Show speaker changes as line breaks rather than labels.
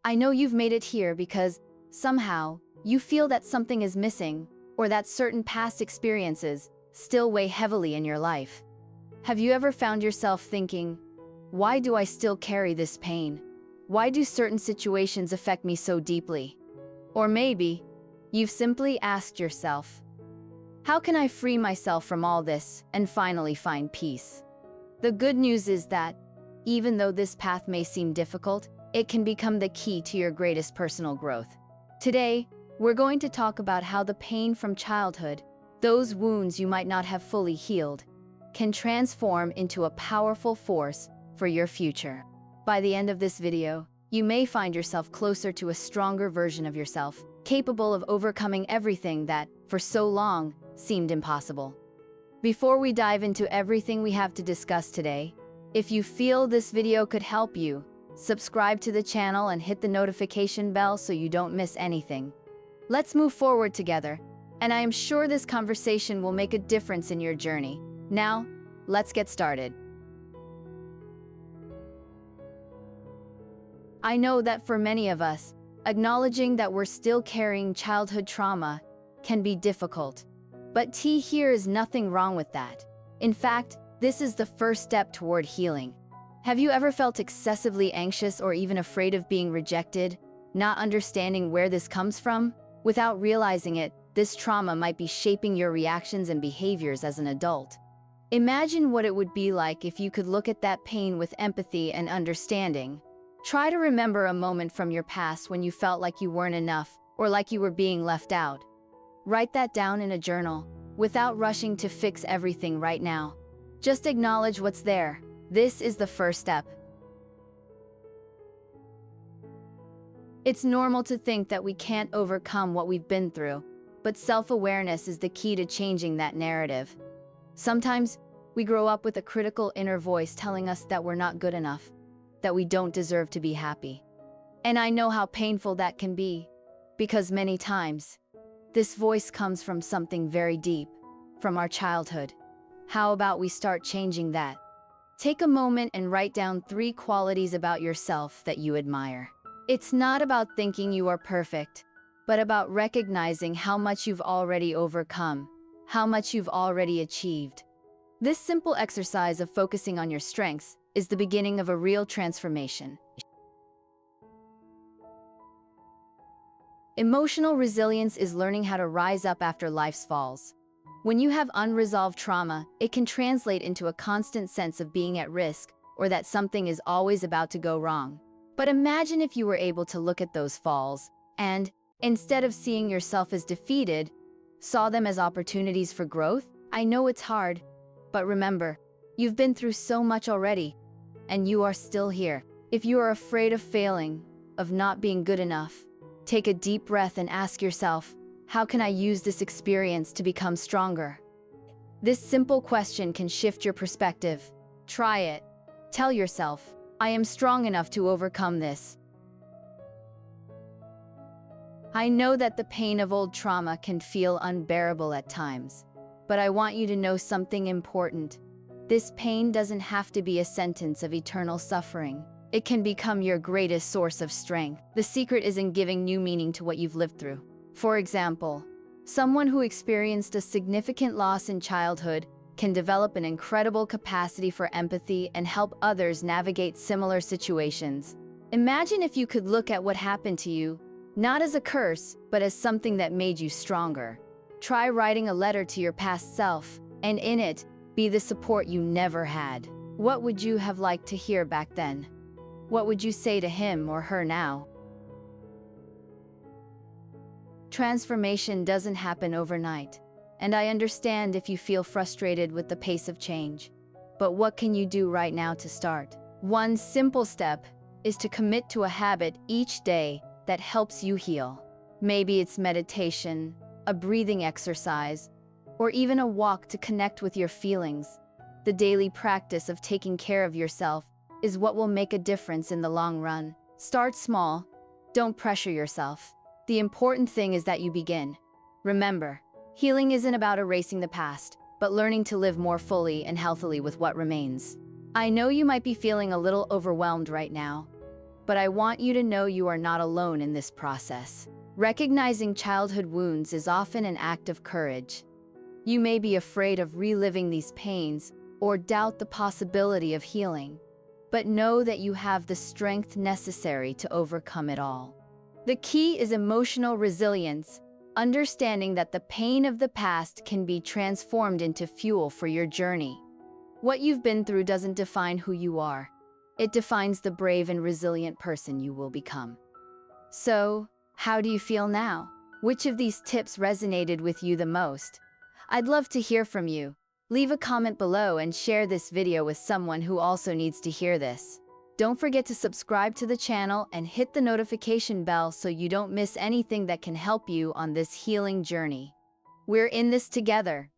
I know you've made it here because, somehow, you feel that something is missing, or that certain past experiences still weigh heavily in your life. Have you ever found yourself thinking, why do I still carry this pain? Why do certain situations affect me so deeply? Or maybe, you've simply asked yourself, how can I free myself from all this and finally find peace? The good news is that, even though this path may seem difficult, it can become the key to your greatest personal growth. Today, we're going to talk about how the pain from childhood, those wounds you might not have fully healed, can transform into a powerful force for your future. By the end of this video, you may find yourself closer to a stronger version of yourself, capable of overcoming everything that, for so long, seemed impossible. Before we dive into everything we have to discuss today, if you feel this video could help you, subscribe to the channel and hit the notification bell so you don't miss anything. Let's move forward together, and I am sure this conversation will make a difference in your journey. Now, let's get started. I know that for many of us, acknowledging that we're still carrying childhood trauma can be difficult. But here is nothing wrong with that. In fact, this is the first step toward healing. Have you ever felt excessively anxious or even afraid of being rejected, not understanding where this comes from? Without realizing it, this trauma might be shaping your reactions and behaviors as an adult. Imagine what it would be like if you could look at that pain with empathy and understanding. Try to remember a moment from your past when you felt like you weren't enough or like you were being left out. Write that down in a journal, without rushing to fix everything right now. Just acknowledge what's there. This is the first step. It's normal to think that we can't overcome what we've been through, but self-awareness is the key to changing that narrative. Sometimes, we grow up with a critical inner voice telling us that we're not good enough, that we don't deserve to be happy. And I know how painful that can be, because many times, this voice comes from something very deep, from our childhood. How about we start changing that? Take a moment and write down 3 qualities about yourself that you admire. It's not about thinking you are perfect, but about recognizing how much you've already overcome, how much you've already achieved. This simple exercise of focusing on your strengths is the beginning of a real transformation. Emotional resilience is learning how to rise up after life's falls. When you have unresolved trauma, it can translate into a constant sense of being at risk or that something is always about to go wrong. But imagine if you were able to look at those falls and, instead of seeing yourself as defeated, saw them as opportunities for growth. I know it's hard, but remember, you've been through so much already, and you are still here. If you are afraid of failing, of not being good enough, take a deep breath and ask yourself, how can I use this experience to become stronger? This simple question can shift your perspective. Try it. Tell yourself, I am strong enough to overcome this. I know that the pain of old trauma can feel unbearable at times, but I want you to know something important. This pain doesn't have to be a sentence of eternal suffering. It can become your greatest source of strength. The secret is in giving new meaning to what you've lived through. For example, someone who experienced a significant loss in childhood can develop an incredible capacity for empathy and help others navigate similar situations. Imagine if you could look at what happened to you, not as a curse, but as something that made you stronger. Try writing a letter to your past self, and in it, be the support you never had. What would you have liked to hear back then? What would you say to him or her now? Transformation doesn't happen overnight, and I understand if you feel frustrated with the pace of change. But what can you do right now to start? One simple step is to commit to a habit each day that helps you heal. Maybe it's meditation, a breathing exercise, or even a walk to connect with your feelings. The daily practice of taking care of yourself is what will make a difference in the long run. Start small. Don't pressure yourself. The important thing is that you begin. Remember, healing isn't about erasing the past, but learning to live more fully and healthily with what remains. I know you might be feeling a little overwhelmed right now, but I want you to know you are not alone in this process. Recognizing childhood wounds is often an act of courage. You may be afraid of reliving these pains or doubt the possibility of healing, but know that you have the strength necessary to overcome it all. The key is emotional resilience, understanding that the pain of the past can be transformed into fuel for your journey. What you've been through doesn't define who you are. It defines the brave and resilient person you will become. So, how do you feel now? Which of these tips resonated with you the most? I'd love to hear from you. Leave a comment below and share this video with someone who also needs to hear this. Don't forget to subscribe to the channel and hit the notification bell so you don't miss anything that can help you on this healing journey. We're in this together.